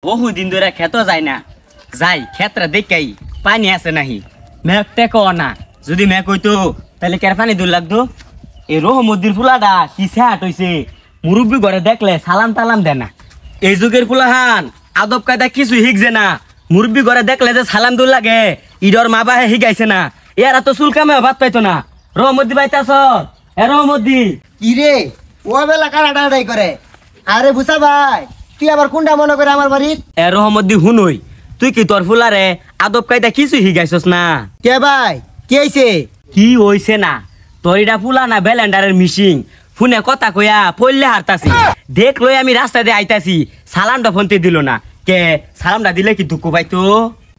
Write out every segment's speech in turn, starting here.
বহু দিন ধরে খেত যায় না যাই ক্ষেত্রে দেখাই পানি আছে নাহি মেঘ টেকো না যদি মেঘ হইতো তাহলে কের পানি দূর লাগতো এই রহমদ্দির ফুলাটা কি স্যাট হইছে মুরব্বী ঘরে দেখলে সালাম টালাম দেয় না এই যুগের ফুলাহান আদব কায়দা কিছু শিখছে না মুরব্বী ঘরে দেখলে যে সালাম দূর লাগে ইডর মা বাহে শিখাইছে না এরা তো চুল কামে ভাত পাইতো না রহমদ্দি পাইতাছ এ রহমদ্দি কি রে ও বেলা কাটাটাই করে আরে বুসা ভাই তুই আবার কোনটা মনে করে আমার বাড়ি এ রহমদ্দি হুনই তুই কি তোর ফুলারে আদব কায়দা কিছু শিখাইছস না কে ভাই কি হইছে কি হইছে না তোর এটা ফুলা না ব্যালেন্ডারের মিশিং ফোনে কথা কইয়া পড়লে হারতাছি দেখ লই আমি রাস্তা দিয়ে আইতাছি সালামটা ফোনতে দিল না কে সালামটা দিলে কি দুঃখ পাইতো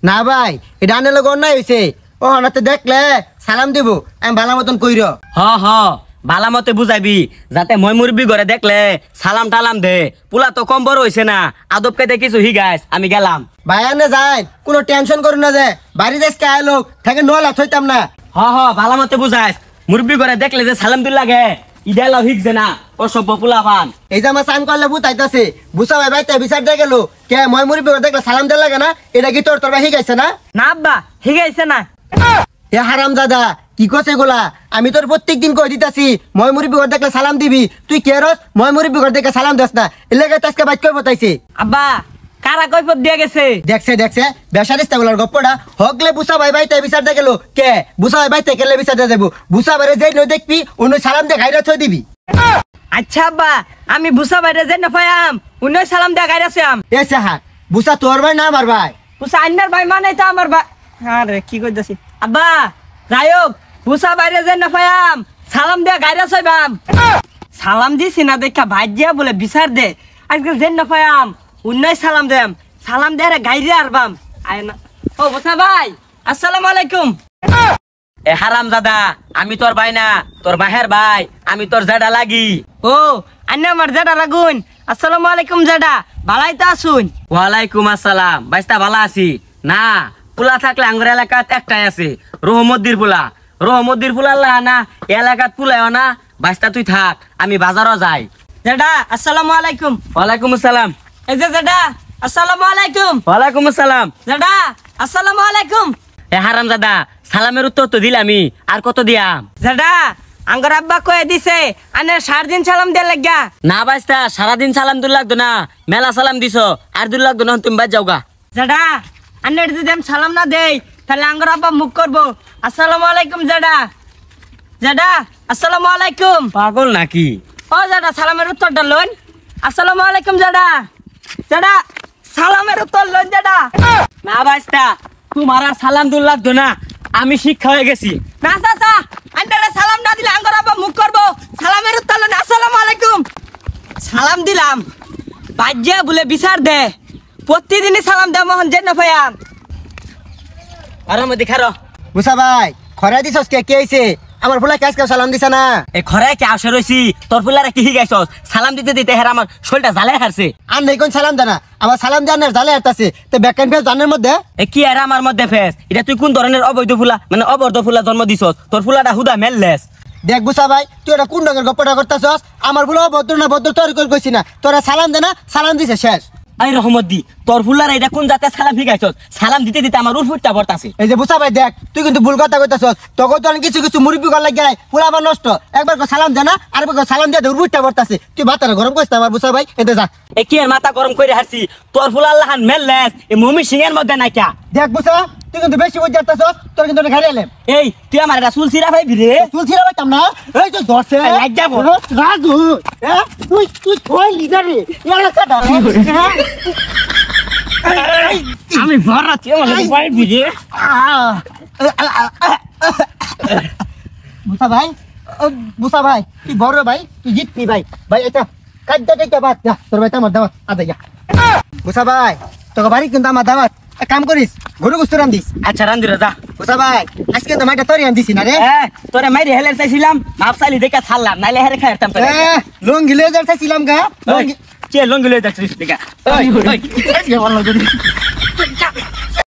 না ভাই এটা আনে লোক অন্যায় হইছে ও হনাতে দেখলে সালাম দিব আমি ভালো মতন কইর হ হ বালা মতে বুঝাইবি যাতে মই মুরব্বী ঘরে দেখলে সালাম টালাম দে পুলা তো কম বড় হইছে না আদব কায়দা কিছু শিখাইস আমি গেলাম ভাই আনে যায় কোনো টেনশন করুন না যে বাড়ি যাইস কে আয় লোক থাকে নলা থইতাম না হ হ বালা মতে বুঝাইস মুরব্বী ঘরে দেখলে যে সালাম দিল লাগে ইডালা হিকছে না অসভ্য পুলা পান এই যে আমার সান করলে বুতাইতাছে বুসা ভাই ভাই বিচার দিয়ে গেল কে মই মুড়ি দেখলে সালাম দিয়ে লাগে না এটা কি তোর ভাই শিখাইছে না না আব্বা শিখাইছে না এ হারাম দাদা কি কছে গোলা আমি তোর প্রত্যেক দিন কই দিতাছি মই মুড়ি দেখলে সালাম দিবি তুই কে রস মই মুড়ি দেখে সালাম দেস না এলাকা আজকে বাইক কই বতাইছে আব্বা কারা কৈফত দিয়া গেছে দেখছে বেসারিস্তা বলার গপ্পটা হকলে বুসা ভাই ভাই তাই বিচার দিয়ে গেল কে বুসা ভাই ভাই তাই কেলে বিচার দিয়ে যাবো বুসা ভাই যেই নই দেখবি অন্য সালাম দিয়ে গাইরা থই দিবি আচ্ছা আব্বা আমি বুসা বাইরে যাই না পাইম অন্য সালাম দিয়া গাইরাছে আম এ সাহা বুসা তোর ভাই না আমার ভাই বুসা আন্নার ভাই মানে তো আমার ভাই আরে কি কইতাছি আব্বা যাইওক বুসা বাইরে যাই না পাইম সালাম দিয়া গাইরাছে বাম সালাম দিছি না দেখা ভাই দিয়া বলে বিচার দে আজকে যাই না পাইম উন্নয় সালাম দেম সালাম দে গাইরে আরবাম আয় না ও বুসা ভাই আসসালামু আলাইকুম এ হারাম দাদা আমি তোর ভাই না তোর বাহের ভাই আমি তোর জাডা লাগি ও আন্না আমার জাডা লাগুন আসসালামু আলাইকুম জাডা ভালাই তো আসুন ওয়ালাইকুম আসসালাম বাইস্তা ভালো আছি না পোলা থাকলে আঙ্গুর এলাকাত একটাই আছে রহমদ্দির পোলা আল্লাহ না এলাকাত পোলাও না বাইস্তা তুই থাক আমি বাজারও যাই জাডা আসসালামু আলাইকুম ওয়ালাইকুম আসসালাম এই যে জাডা আসসালামু আলাইকুম ওয়ালাইকুম আসসালাম জাডা আসসালামু আলাইকুম এ হারাম দাদা সালামের উত্তর তো দিলামি আর কত দিয়াম জাডা আঙ্গর আব্বা কয়ে দিছে আনে 7 দিন সালাম দে লাগা না বাইস্তা সারাদিন সালাম দুল লাগতো না মেলা সালাম দিছো আর দুল লাগতো না তুমি বাজ যাওগা জাডা আনে যদি আমি সালাম না দেই তাহলে আঙ্গর আব্বা মুখ করবো আসসালামু আলাইকুম জাডা আসসালামু আলাইকুম পাগল নাকি ও জাডা সালামের উত্তরটা লন আসসালামু আলাইকুম জাডা সালামের উত্তর লন জাডা না বাইস্তা তোমার সালাম দুল লাগতো না আমি শিক্ষা হয়ে গেছি না চাচা আন্ডারে সালাম না দিলে আঙ্গর আব্বা মুখ করবো সালামের উত্তর লন আসসালামু আলাইকুম সালাম দিলাম বাজ্যা বলে বিচার দে প্রতিদিনই সালাম দে মোহন জেন ভাইয়াম আরে মধ্যে খারো বুসা ভাই খরা দিছস কে হইছে আমার ফুলা কাজকে সালাম দিছ না এ খরায় কি আসে রইছি তোর ফুলারে কি শিখাইছস সালাম দিতে দিতে হেরা আমার শরীরটা জ্বালাই হারছে আর নেই কোন সালাম দেনা আমার সালাম জানার জ্বালাই হারতাছে তো ব্যাকেন ফেস জানার মধ্যে এ কি আর আমার মধ্যে ফেস এটা তুই কোন ধরনের অবৈধ ফুলা মানে অবৈধ ফুলা জন্ম দিছস তোর ফুলাটা হুদা মেললেস দেখ বুসা ভাই তুই এটা কোন রঙের গপ্পটা করতেছস আমার ফুলা ভদ্র না ভদ্র তোর কই কইছি না তোরা সালাম দেনা সালাম দিছে শেষ আই রহমদ্দি তোর ফুলারে এটা কোন জাতে সালাম শিখাইছস সালাম দিতে দিতে আমার উঠফুটটা পড়তাছে এই যে বুসা ভাই দেখ তুই কিন্তু ভুল কথা কইতাছস তোকে তো কিছু মুরব্বি কর লাগে ফুলা আমার নষ্ট একবার কো সালাম দেনা আরেকবার কো সালাম দিয়ে উঠফুটটা পড়তাছে তুই মাথাটা গরম করিস না আমার বুসা ভাই এতে যা এ কি আর মাথা গরম করে হারছি তোর ফুলা আল্লাহান মেললেস এই মুমি সিংহের মধ্যে নাই কা দেখ বুসা তুই কিন্তু বেশি বুঝাতাছস তোর কিন্তু ঘাড়ি এলাম এই তুই আমার এটা চুল ছিড়া ভাই ভিরে চুল ছিড়া পাইতাম না এই তো ধরছে লাগ যাব রাজু তুই কই লিডার রে এলাকাটা আমি ভরাচ্ছি আমার ভাই ভিরে বুসা ভাই তুই বড় ভাই তুই জিতবি ভাই ভাই এটা কাজটা দেখতে বাদ যা তোর ভাই আমার দাওয়াত আদা যা বুসা ভাই তোকে বাড়ি কিন্তু আমার দাওয়াত এক কাম করিস গরু গুস্ত রান দিস আচ্ছা রান দিরা যা বুসা ভাই আজকে তো মাইটা তোরে আন দিছি না রে তোরে মাইরে হেলের চাইছিলাম মাপ চাইলি দেখে ছাড়লাম নাইলে হেরে খাইতাম তোরে লঙ্গি লয়ে যাইছিলাম গা লঙ্গি লয়ে যাচ্ছিস দেখা